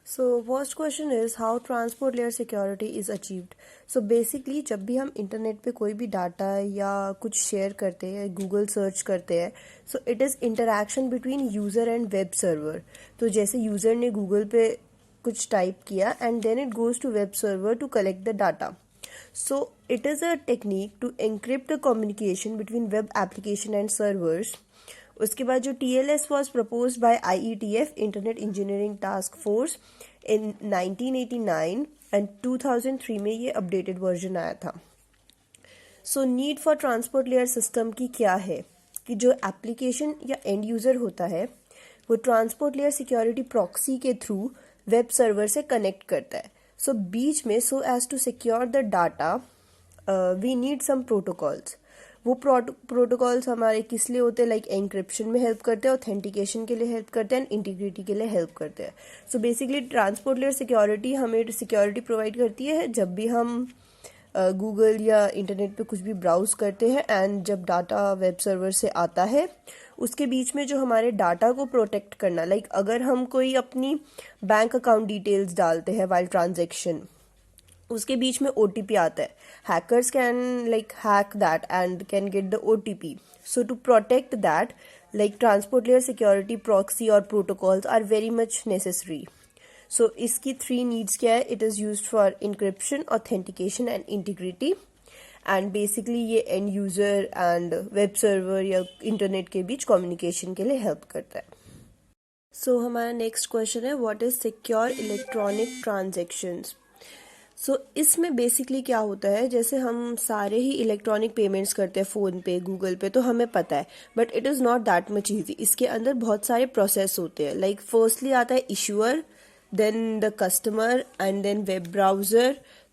So first question is how transport layer security is achieved. So basically जब भी हम internet पे कोई भी डाटा या कुछ शेयर करते हैं, गूगल सर्च करते हैं, so it is interaction between user and web server. तो जैसे यूज़र ने गूगल पे कुछ टाइप किया and then it goes to web server to collect the data. So it is a technique to encrypt the communication between web application and servers. उसके बाद जो TLS was proposed by IETF internet engineering task force in 1989 and 2003 में ये updated version आया था. So need for transport layer system की क्या है कि जो एप्लीकेशन या एंड यूज़र होता है वो ट्रांसपोर्ट लेयर सिक्योरिटी प्रॉक्सी के थ्रू वेब सर्वर से कनेक्ट करता है. सो बीच में so as to secure the data we need some protocols. वो प्रोटोकॉल्स हमारे किस लिए होते हैं, लाइक एंक्रिप्शन में हेल्प करते हैं, ऑथेंटिकेशन के लिए हेल्प करते हैं एंड इंटीग्रिटी के लिए हेल्प करते हैं. So basically transport layer security हमें सिक्योरिटी प्रोवाइड करती है जब भी हम गूगल या इंटरनेट पे कुछ भी ब्राउज करते हैं एंड जब डाटा वेब सर्वर से आता है उसके बीच में जो हमारे डाटा को प्रोटेक्ट करना, लाइक अगर हम कोई अपनी बैंक अकाउंट डिटेल्स डालते हैं वाइल ट्रांजेक्शन, उसके बीच में OTP आता है. Hackers can like hack that and can get the OTP. So to protect that like transport layer security proxy और protocols are very much necessary. So इसकी 3 needs क्या है? It is used for encryption, authentication and integrity. And basically ये end user and web server या internet के बीच communication के लिए हेल्प करता है. सो हमारा नेक्स्ट क्वेश्चन है what is secure electronic transactions. So इसमें बेसिकली क्या होता है, जैसे हम सारे ही इलेक्ट्रॉनिक पेमेंट्स करते हैं फ़ोन पे, गूगल पे, तो हमें पता है, but it is not that much easy. इसके अंदर बहुत सारे प्रोसेस होते हैं. लाइक फर्स्टली आता है issuer, then the customer, and then web browser,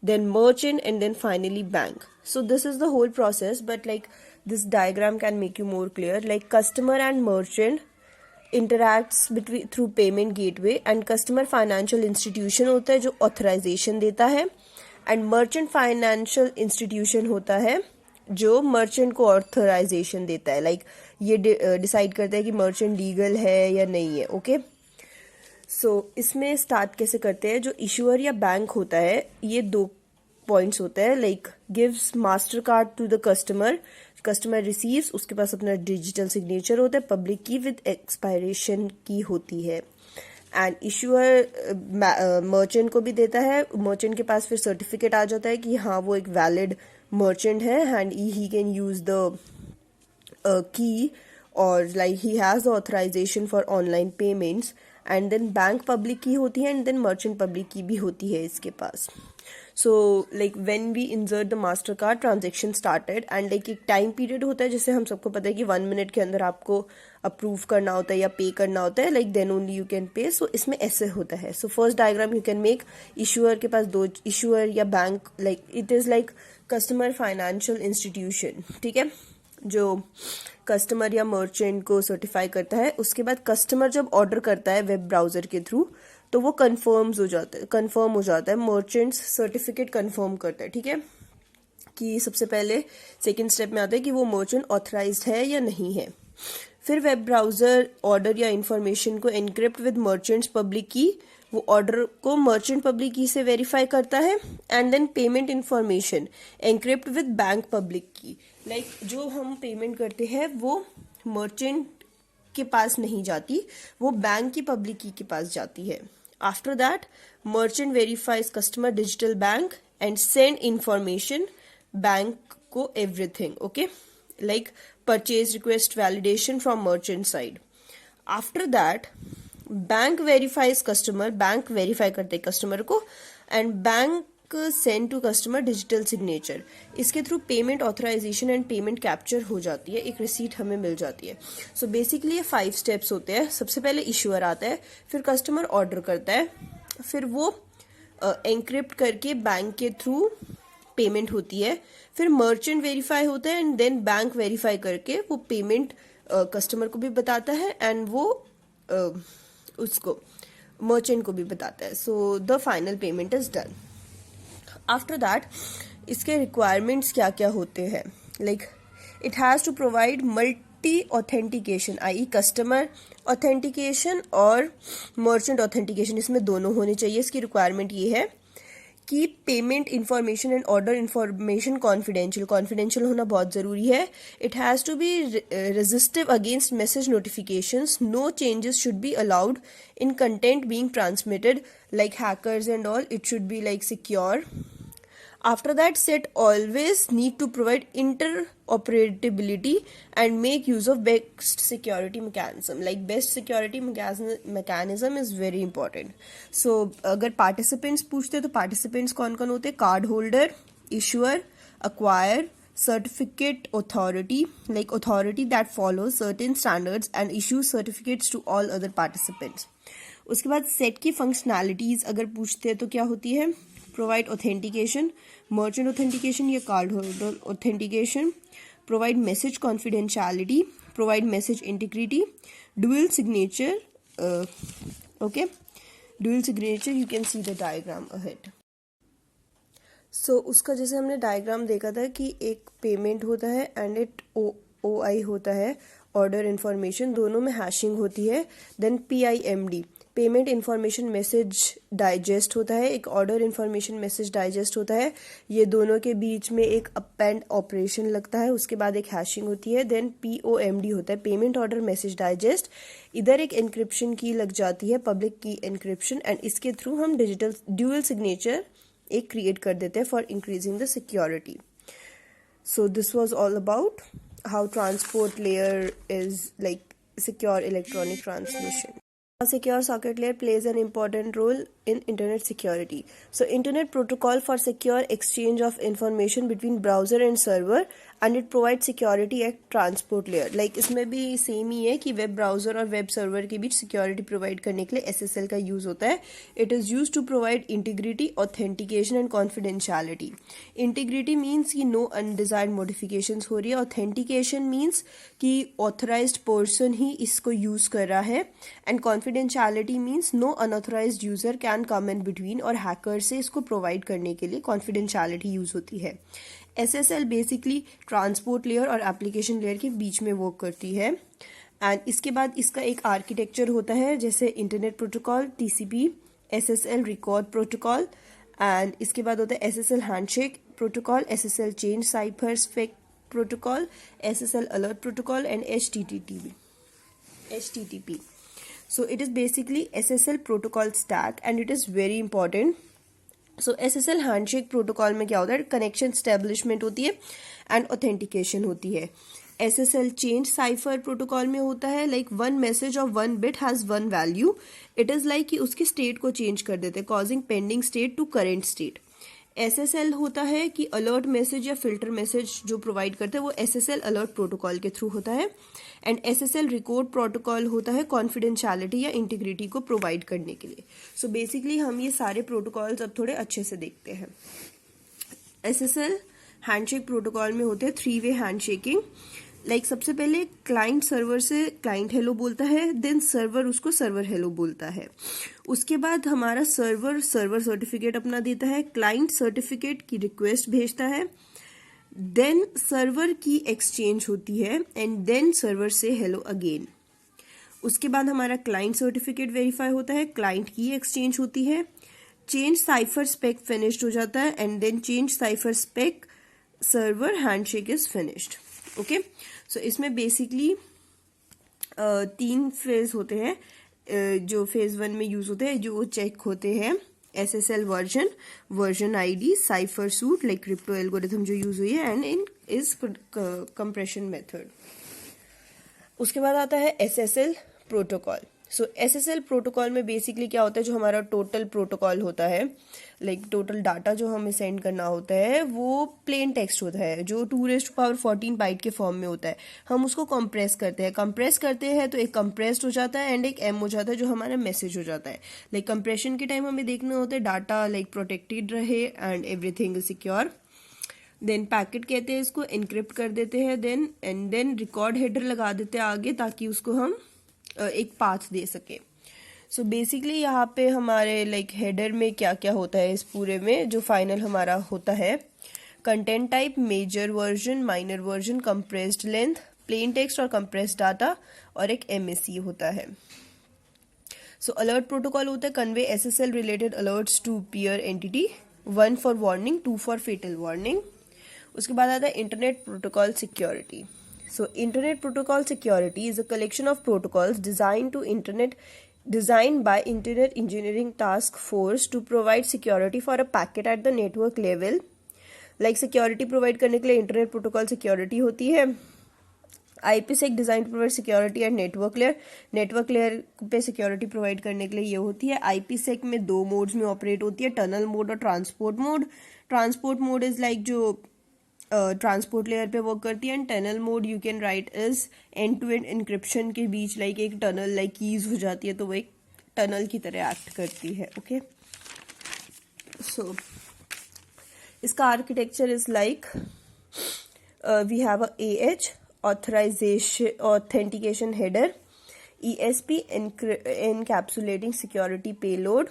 then merchant, and then finally bank. So this is the whole process, but like this diagram can make you more clear. Like customer and merchant interacts between through payment gateway, and customer financial institution होता है जो authorization देता है, and merchant financial institution होता है जो merchant को authorization देता है. like ये decide करता है कि merchant legal है या नहीं है. okay? सो इसमें स्टार्ट कैसे करते हैं, जो इशूअर या बैंक होता है ये 2 पॉइंट्स होते हैं. Like gives master card to the customer, customer receives, उसके पास अपना डिजिटल सिग्नेचर होता है, पब्लिक की विद एक्सपायरेशन की होती है. एंड इशूअर मर्चेंट को भी देता है, मर्चेंट के पास फिर सर्टिफिकेट आ जाता है कि हाँ वो एक वैलिड मर्चेंट है and he can use the key और like he has the authorization for online payments. And then bank public key होती है एंड देन मर्चेंट पब्लिक की भी होती है इसके पास. So like when we insert the master card transaction started and like एक टाइम पीरियड होता है, जैसे हम सबको पता है कि 1 मिनट के अंदर आपको अप्रूव करना होता है या पे करना होता है, like then only you can pay. So इसमें ऐसे होता है. So first diagram you can make, issuer के पास 2 इशूअर या bank, like it is like customer financial institution, ठीक है, जो कस्टमर या मर्चेंट को सर्टिफाई करता है. उसके बाद कस्टमर जब ऑर्डर करता है वेब ब्राउजर के थ्रू तो वो कंफर्म हो जाता है. मर्चेंट्स सर्टिफिकेट कंफर्म करता है, ठीक है, कि सबसे पहले सेकंड स्टेप में आता है कि वो मर्चेंट ऑथराइज्ड है या नहीं है. फिर वेब ब्राउजर ऑर्डर या इंफॉर्मेशन को एनक्रिप्ट विद मर्चेंट्स पब्लिक की, वो ऑर्डर को मर्चेंट पब्लिक की से वेरीफाई करता है. And then payment information encrypt with bank public key. Like जो हम पेमेंट करते हैं वो मर्चेंट के पास नहीं जाती, वो बैंक की पब्लिक की के पास जाती है. After that merchant verifies customer digital bank and send information bank को everything. Okay, like purchase request validation from merchant side. After that bank verifies customer, bank verify करते कस्टमर को and bank send to customer digital signature. इसके through payment authorization and payment capture हो जाती है, एक receipt हमें मिल जाती है. सो बेसिकली ये 5 स्टेप्स होते हैं. सबसे पहले इशूअर आता है, फिर कस्टमर ऑर्डर करता है, फिर वो एनक्रिप्ट करके बैंक के थ्रू पेमेंट होती है, फिर मर्चेंट वेरीफाई होता है एंड देन बैंक वेरीफाई करके वो पेमेंट कस्टमर को भी बताता है एंड वो उसको मर्चेंट को भी बताता है. So the final payment is done. After that इसके रिक्वायरमेंट्स क्या क्या होते हैं, like it has to provide multi authentication I customer authentication और मर्चेंट ऑथेंटिकेशन, इसमें दोनों होने चाहिए। इसकी रिक्वायरमेंट ये है कि payment information and order information confidential होना बहुत ज़रूरी है। It has to be resistive against message notifications. No changes should be allowed in content being transmitted like hackers and all. It should be like secure. After that, set always need to provide interoperability and make use of best security mechanism. Like best security mechanism is very important. So अगर participants पूछते तो participants कौन कौन होते? Card holder, issuer, acquirer, certificate authority, like authority that follows certain standards and issues certificates to all other participants. उसके बाद set की functionalities अगर पूछते हैं तो क्या होती है? प्रोवाइड ऑथेंटिकेशन, मर्चेंट ऑथेंटिकेशन या card holder authentication, provide message confidentiality, provide message integrity, dual signature. Okay, dual signature, you can see the diagram ahead. So उसका जैसे हमने डायग्राम देखा था कि एक पेमेंट होता है एंड इट OI होता है, ऑर्डर इन्फॉर्मेशन, दोनों में हैशिंग होती है. Then PIMD, payment information message digest होता है, एक ऑर्डर इन्फॉर्मेशन मैसेज डाइजेस्ट होता है. ये दोनों के बीच में एक अपेंड ऑपरेशन लगता है, उसके बाद एक हैशिंग होती है. देन POMD होता है, पेमेंट ऑर्डर मैसेज डाइजेस्ट. इधर एक एन्क्रिप्शन की लग जाती है, पब्लिक की एन्क्रिप्शन, एंड इसके थ्रू हम डिजिटल ड्यूअल सिग्नेचर एक क्रिएट कर देते हैं for increasing the security. So this was all about how transport layer is like secure electronic transmission. A secure socket layer plays an important role in internet security. So internet protocol for secure exchange of information between browser and server, and it provides security at transport layer. Like इसमें भी same ही है कि web browser और web server के बीच security provide करने के लिए SSL का यूज होता है. It is use to provide integrity, authentication and confidentiality. Integrity means कि नो अनडिजायर्ड मॉडिफिकेशंस हो रही है. ऑथेंटिकेशन मीन्स कि ऑथराइज्ड पर्सन ही इसको यूज कर रहा है. And confidentiality means no unauthorised user can come in between, और हैकर से इसको प्रोवाइड करने के लिए कॉन्फिडेंशियलिटी यूज होती है. SSL बेसिकली ट्रांसपोर्ट लेयर और एप्लीकेशन लेयर के बीच में वर्क करती है. एंड इसके बाद इसका एक आर्किटेक्चर होता है जैसे internet protocol, TCP, SSL record protocol, and इसके बाद होता है SSL handshake protocol, SSL change cipher spec protocol, SSL alert protocol and HTTP. So it is basically SSL protocol stack and it is very important. So SSL handshake protocol में क्या होता है? Connection establishment होती है and authentication होती है. SSL change cipher protocol में होता है लाइक वन मैसेज और one bit has one value. It is like कि उसके स्टेट को चेंज कर देते हैं, causing pending state to current state. SSL होता है कि अलर्ट मैसेज या फिल्टर मैसेज जो प्रोवाइड करते हैं वो SSL अलर्ट प्रोटोकॉल के थ्रू होता है. एंड SSL रिकॉर्ड प्रोटोकॉल होता है कॉन्फिडेंशियलिटी या इंटीग्रिटी को प्रोवाइड करने के लिए. सो बेसिकली हम ये सारे प्रोटोकॉल्स अब थोड़े अच्छे से देखते हैं. SSL हैंडशेक प्रोटोकॉल में होते हैं 3-वे हैंडशेकिंग. लाइक सबसे पहले क्लाइंट सर्वर से क्लाइंट हेलो बोलता है, देन सर्वर उसको सर्वर हेलो बोलता है. उसके बाद हमारा सर्वर सर्टिफिकेट अपना देता है, क्लाइंट सर्टिफिकेट की रिक्वेस्ट भेजता है, देन सर्वर की एक्सचेंज होती है एंड देन सर्वर से हेलो अगेन. उसके बाद हमारा क्लाइंट सर्टिफिकेट वेरीफाई होता है, क्लाइंट की एक्सचेंज होती है, चेंज साइफर स्पेक फिनिश्ड हो जाता है and then change cipher spec server handshake is finished. Okay, so इसमें बेसिकली 3 फेज होते हैं जो फेज 1 में यूज होते हैं, जो चेक होते हैं SSL version ID, cipher suit like crypto algorithm जो यूज हुई है, and in is compression method. उसके बाद आता है SSL प्रोटोकॉल. सो SSL प्रोटोकॉल में बेसिकली क्या होता है, जो हमारा टोटल प्रोटोकॉल होता है लाइक टोटल डाटा जो हमें सेंड करना होता है वो प्लेन टेक्स्ट होता है जो 2^14 बाइट के फॉर्म में होता है. हम उसको कंप्रेस करते हैं तो एक कंप्रेस्ड हो जाता है एंड एक M हो जाता है जो हमारा मैसेज हो जाता है. लाइक कंप्रेशन के टाइम हमें देखना होता है डाटा लाइक प्रोटेक्टेड रहे and everything is secure. Then packet कहते हैं इसको, एनक्रिप्ट कर देते हैं, देन रिकॉर्ड हेडर लगा देते हैं आगे ताकि उसको हम एक पाथ दे सके. सो बेसिकली यहाँ पे हमारे लाइक हेडर में क्या क्या होता है इस पूरे में जो फाइनल हमारा होता है, content type, major version, minor version, compressed length, plain text और कंप्रेस डाटा, और एक MAC होता है। सो अलर्ट प्रोटोकॉल होता है convey SSL related alerts to peer entity, 1 for warning, 2 for fatal warning. उसके बाद आता है internet protocol security. So internet protocol security is a collection of protocols designed by Internet Engineering Task Force to provide security for a packet at the network level. Like security provide करने के लिए internet protocol security होती है। IPsec design to provide security at network layer, network layer पे security provide करने के लिए ये होती है। IPsec में 2 मोड्स में ऑपरेट होती है, टनल मोड और transport mode. Transport mode is like जो ट्रांसपोर्ट लेयर पे वर्क करती है, and tunnel mode you can write is end to end encryption के बीच लाइक एक टनल लाइक कीज हो जाती है, तो वो एक टनल की तरह एक्ट करती है। ओके, सो इसका architecture is like we have a AH authentication header, ESP encapsulating security payload,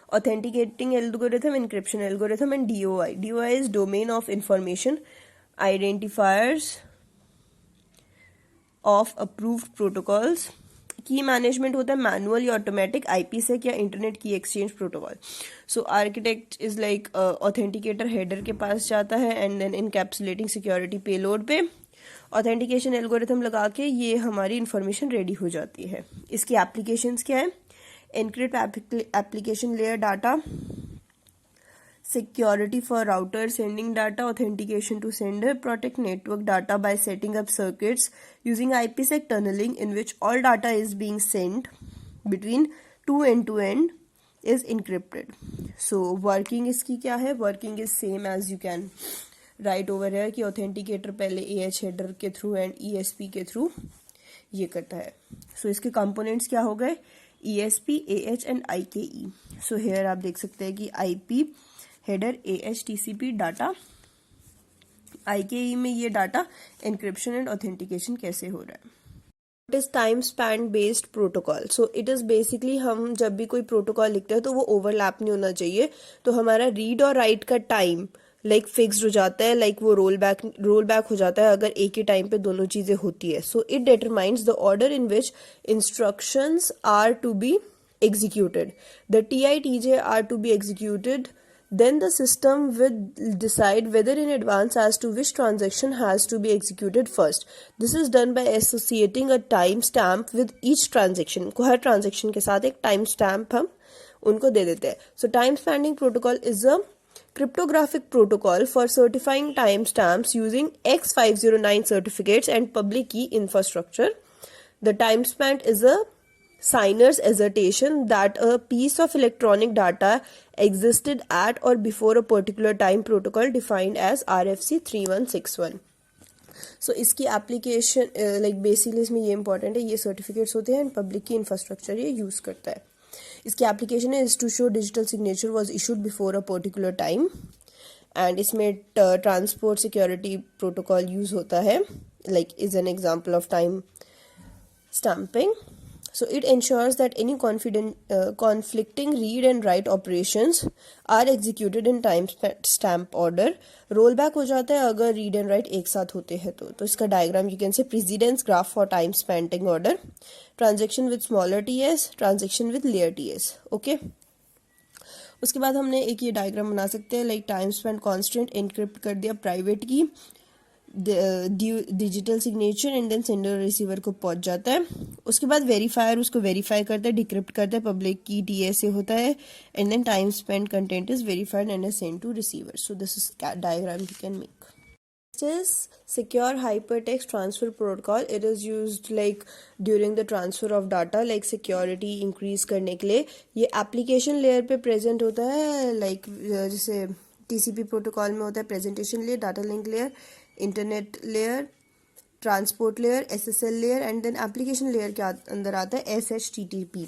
authenticating algorithm, encryption algorithm, and DOI. DOI is domain of information identifiers of approved protocols. Key management होता है manual या automatic, IPsec या internet key exchange protocol. So architect is like authenticator header के पास जाता है and then encapsulating security payload पे authentication algorithm लगा के ये हमारी इंफॉर्मेशन रेडी हो जाती है। इसकी एप्लीकेशंस क्या है? Encrypt application layer data, security for router sending data, authentication to sender, protect network data by setting up circuits using IPsec tunneling in which all data is being sent between two end-to-end is encrypted. So working इसकी क्या है? Working is same as you can write over here कि authenticator पहले AH header के through and ESP के through ये करता है। So इसके components क्या हो गए? ESP, AH and IKE. So here आप देख सकते हैं कि IP header AH TCP data, IKE में ये डाटा एनक्रिप्शन एंड ऑथेंटिकेशन कैसे हो रहा है। It is time span based protocol. So it is basically हम जब भी कोई प्रोटोकॉल लिखते हैं तो वो ओवरलैप नहीं होना चाहिए, तो हमारा रीड और राइट का टाइम लाइक फिक्स्ड हो जाता है, लाइक वो रोल बैक हो जाता है अगर एक ही टाइम पे दोनों चीजें होती है। So it determines the order in which instructions are to be executed. The TI/TJ are to be executed. Then the system will decide whether in advance as to which transaction has to be executed first. This is done by associating a time stamp with each transaction. को हर transaction के साथ एक time stamp हम उनको दे देते हैं. So time spanning protocol is a cryptographic protocol for certifying time stamps using X509 certificates and public key infrastructure. The time stamp is a signer's assertion that a piece of electronic data existed at or before a particular time protocol defined as RFC 3161. So इसकी application like basically इसमें ये important है, ये certificates होते हैं and public key infrastructure ये use करता है। इसकी एप्लीकेशन है to show digital signature was issued before a particular time, and इसमें ट्रांसपोर्ट सिक्योरिटी प्रोटोकॉल यूज होता है, like is an example of time stamping. So it ensures that any conflicting read and write operations are executed in time stamp order. Rollback हो जाता है अगर read and write एक साथ होते हैं तो इसका diagram you can say precedence graph for time stamping order, transaction with smaller TS, transaction with layer TS. Okay. उसके बाद हमने एक ये डायग्राम बना सकते हैं like time spend constant encrypt कर दिया private key digital signature and then sender receiver को पहुंच जाता है. उसके बाद वेरीफायर उसको वेरीफाई करता है, डिक्रिप्ट करता है, पब्लिक की TSA होता है and then time spend content is verified and is send to receiver. So this is diagram you can make. This is secure hypertext transfer protocol. It is used like during the transfer of data, like security increase करने के लिए. ये application layer पे present होता है, like जैसे TCP protocol में होता है presentation layer, data link layer, internet layer, transport layer, SSL layer, and then application layer के अंदर आता है SHTTP.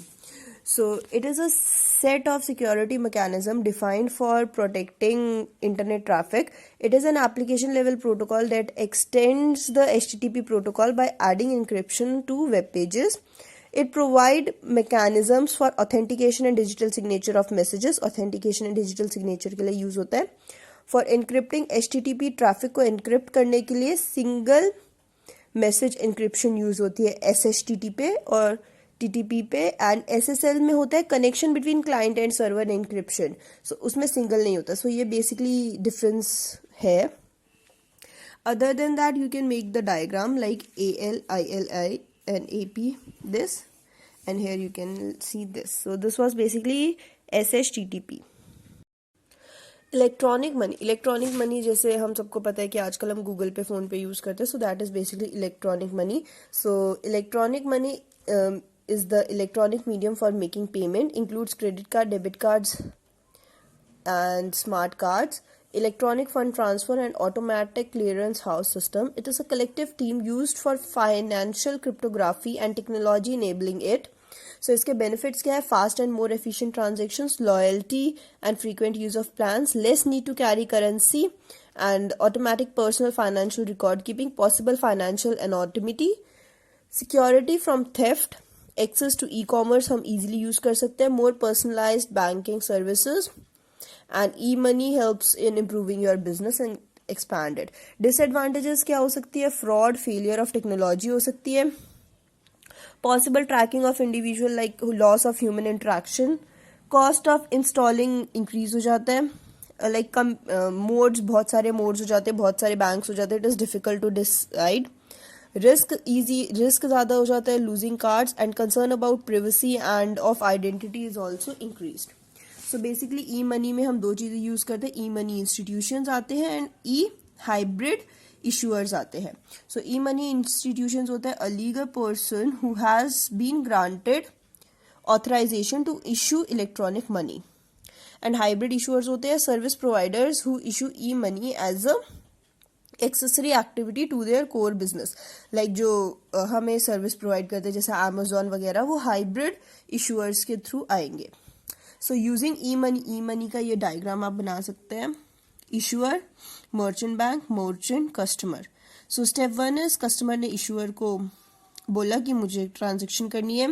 So it is a set of security mechanism defined for protecting internet traffic. It is an application level protocol that extends the HTTP protocol by adding encryption to web pages. It provides mechanisms for authentication and digital signature of messages. Authentication and digital signature के लिए use होता है. For encrypting HTTP traffic को encrypt करने के लिए single message encryption use होती है SHTT पे और TTP पे, एंड SSL में होता है connection between client and server encryption, so उसमें सिंगल नहीं होता, सो ये बेसिकली डिफरेंस है. Other than that, you can make the diagram like AL, ILI and AP this, and here you can see this. So this was basically SHTTP. Electronic money जैसे हम सबको पता है कि आजकल हम गूगल पे फोन पे यूज करते हैं, so that is basically electronic money. So electronic money is the electronic medium for making payment, includes credit card, debit cards and smart cards, electronic fund transfer and automatic clearance house system. It is a collective team used for financial cryptography and technology enabling it. So इसके benefits क्या है? Fast and more efficient transactions, loyalty and frequent use of plans, less need to carry currency, and automatic personal financial record keeping, possible financial anonymity, security from theft, access to e-commerce हम easily use कर सकते हैं, more personalized banking services, and e-money helps in improving your business and expand it. Disadvantages क्या हो सकती है? Fraud, failure of technology हो सकती है, possible tracking of individual like loss of human interaction, cost of installing increase हो जाता है, like modes, बहुत सारे modes हो जाते हैं, बहुत सारे banks हो जाते हैं, it is difficult to decide. Risk ज़्यादा हो जाता है, losing cards, and concern about privacy and of identity is also increased. So basically E money में हम दो चीज़ें यूज़ करते हैं, ई मनी इंस्टीट्यूशंस आते हैं एंड ई हाइब्रिड इशूअर्स आते हैं. सो ई मनी इंस्टीट्यूशंस होता है a legal person who has been granted authorisation to issue electronic money, and hybrid issuers होते हैं service providers who issue e money as a accessory activity to their core business. Like जो हमें service provide करते हैं जैसे Amazon वगैरह, वो hybrid issuers के थ्रू आएंगे. सो यूजिंग ई मनी का ये डायग्राम आप बना सकते हैं. Issuer, merchant bank, merchant, customer. So step 1 is customer ने इशूअर को बोला कि मुझे ट्रांजेक्शन करनी है,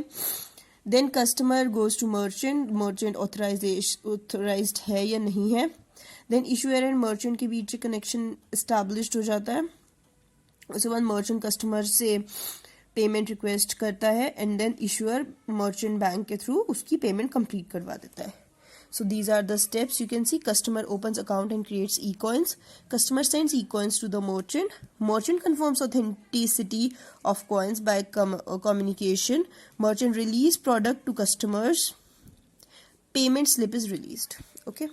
then customer goes to merchant authorised है या नहीं है, देन इशूअर एंड मर्चेंट के बीच कनेक्शन एस्टैब्लिश्ड हो जाता है. उसके बाद मर्चेंट कस्टमर से पेमेंट रिक्वेस्ट करता है and then issuer merchant bank के थ्रू उसकी पेमेंट कंप्लीट करवा देता है. So these are the steps. You can see customer opens account and creates e coins, customer sends e coins to the merchant confirms authenticity of coins by communication, merchant release product to customers, payment slip is released. Okay,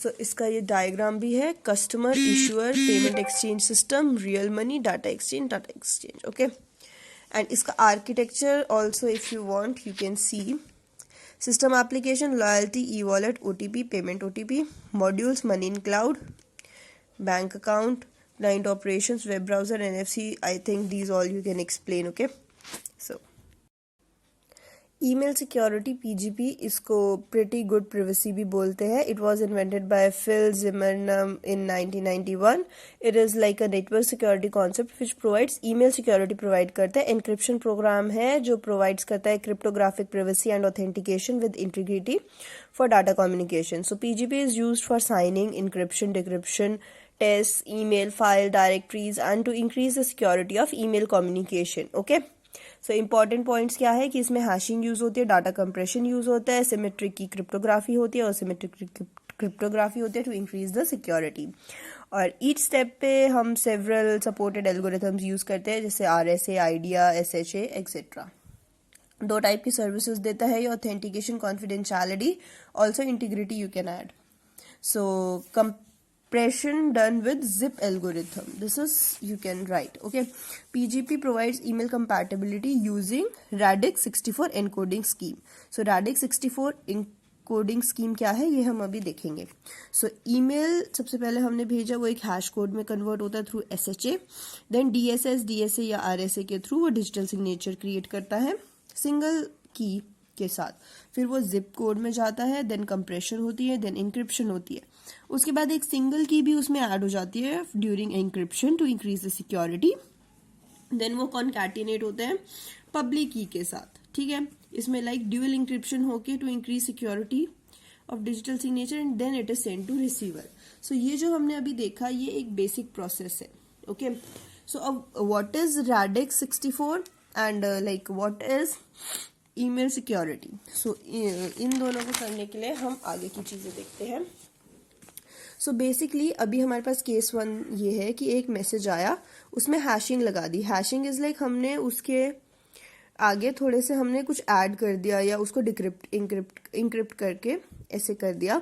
so इसका ये diagram भी है. Customer, issuer, payment exchange system, real money, data exchange. Okay, and इसका architecture also if you want you can see. System application, loyalty, e wallet, OTP, payment OTP, modules, money in cloud, bank account, client operations, web browser, NFC. I think these all you can explain. Okay, so email security PGP, इसको pretty good privacy भी बोलते हैं. It was invented by Phil Zimmermann in 1991. It is like a network security concept which provides email security provide करता है. Encryption program है जो provides करता है cryptographic privacy and authentication with integrity for data communication. So PGP is used for signing, encryption, decryption, test, email, file directories and to increase the security of email communication. Okay, so important points क्या है कि इसमें hashing use होती है, data compression use होता है, symmetric की cryptography होती है और सिमेट्रिक क्रिप्टोग्राफी होती है टू इंक्रीज द सिक्योरिटी. और ईच स्टेप पे हम सेवरल सपोर्टेड एल्गोरिथम्स यूज करते हैं जैसे RSA, IDEA, SHA एक्सेट्रा. दो टाइप की सर्विसेज देता है ये, authentication, confidentiality, also integrity you can add. So compression done with zip algorithm, this is you can write. Okay, PGP provides email compatibility using radix 64 encoding scheme. So radix 64 encoding scheme क्या है ये हम अभी देखेंगे. So email सबसे पहले हमने भेजा वो एक हैश कोड में कन्वर्ट होता है through SHA, then DSS, DSA या RSA के थ्रू वो डिजिटल सिग्नेचर क्रिएट करता है सिंगल की के साथ, फिर वो जिप कोड में जाता है, देन कंप्रेशन होती है, देन इंक्रिप्शन होती है, उसके बाद एक सिंगल की भी उसमें ऐड हो जाती है during encryption to increase the security, then वो कॉन्कैटिनेट होते हैं पब्लिक की के साथ. ठीक है, इसमें लाइक ड्यूअल इंक्रिप्शन होके to increase security of digital signature and then it is send to receiver. So ये जो हमने अभी देखा ये एक बेसिक प्रोसेस है. ओके, सो अब what is Radix 64 and like what is email security. So इन दोनों को करने के लिए हम आगे की चीजें देखते हैं। सो बेसिकली अभी हमारे पास केस 1 ये है कि एक मैसेज आया, उसमें हैशिंग लगा दी। हैशिंग इज लाइक हमने उसके आगे थोड़े से हमने कुछ ऐड कर दिया या उसको इंक्रिप्ट करके ऐसे कर दिया।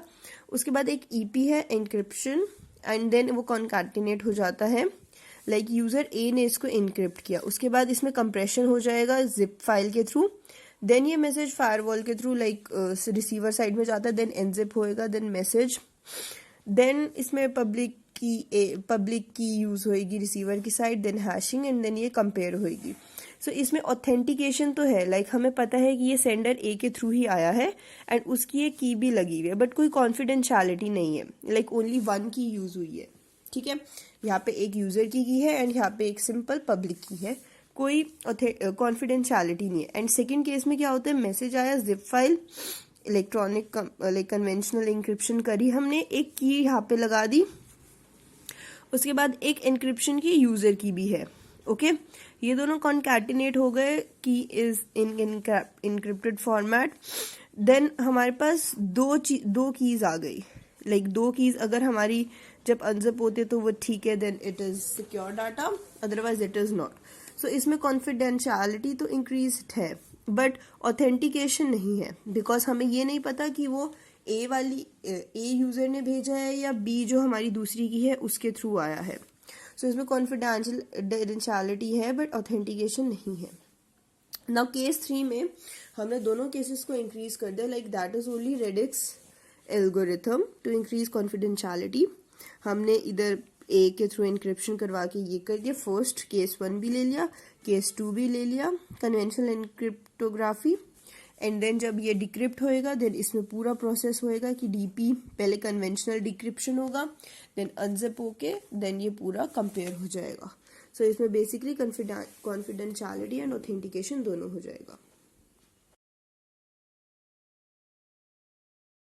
उसके बाद एक ईपी है इंक्रिप्शन, एंड देन वो कॉन्कैटिनेट हो जाता है। लाइक यूजर ए ने इसको इंक्रिप्ट किया, उसके बाद इसमें कंप्रेशन हो जाएगा जिप फाइल के थ्रू। देन ये मैसेज फायरवॉल के थ्रू लाइक रिसीवर साइड में जाता है, देन एनजिप होएगा, देन मैसेज, देन इसमें पब्लिक की यूज होएगी रिसीवर की side, then hashing, and then ये कंपेयर होएगी। सो इसमें ऑथेंटिकेशन तो है, लाइक हमें पता है कि ये सेंडर ए के थ्रू ही आया है एंड उसकी एक की भी लगी हुई है, बट कोई कॉन्फिडेंशियलिटी नहीं है, लाइक ओनली वन की यूज हुई है। ठीक है, यहाँ पे एक यूजर की है एंड यहाँ पे एक सिंपल पब्लिक की है, कोई कॉन्फिडेंशियलिटी नहीं है। एंड सेकेंड केस में क्या होता है, मैसेज आया zip file, electronic like conventional encryption करी हमने, एक की यहाँ पे लगा दी, उसके बाद एक इंक्रिप्शन की यूजर की भी है। ओके, ये दोनों कॉन्कैटिनेट हो गए key is in encrypted format. देन हमारे पास दो कीज आ गई, लाइक दो कीज अगर हमारी जब अनजिप होते तो वो ठीक है, then it is secure data, otherwise it is not. So इसमें कॉन्फिडेंशियलिटी तो इंक्रीज है बट ऑथेंटिकेशन नहीं है, बिकॉज हमें ये नहीं पता कि वो ए यूजर ने भेजा है या बी जो हमारी दूसरी की है उसके थ्रू आया है। सो इसमें कॉन्फिडेंशियलिटी है बट ऑथेंटिकेशन नहीं है। नाउ केस 3 में हमने दोनों केसेस को इंक्रीज कर दिया, like that is only radix algorithm to increase confidentiality. हमने इधर ए के थ्रू इंक्रिप्शन करवा के ये कर दिया, फर्स्ट केस 1 भी ले लिया, केस 2 भी ले लिया, कन्वेंशनल इनक्रिप्टोग्राफी, एंड देन जब ये डिक्रिप्ट होएगा देन इसमें पूरा प्रोसेस होएगा कि डीपी पहले कन्वेंशनल डिक्रिप्शन होगा, देन अनजिप होके देन ये पूरा कंपेयर हो जाएगा। सो इसमें बेसिकली कॉन्फिडेंशियलिटी एंड ऑथेंटिकेशन दोनों हो जाएगा।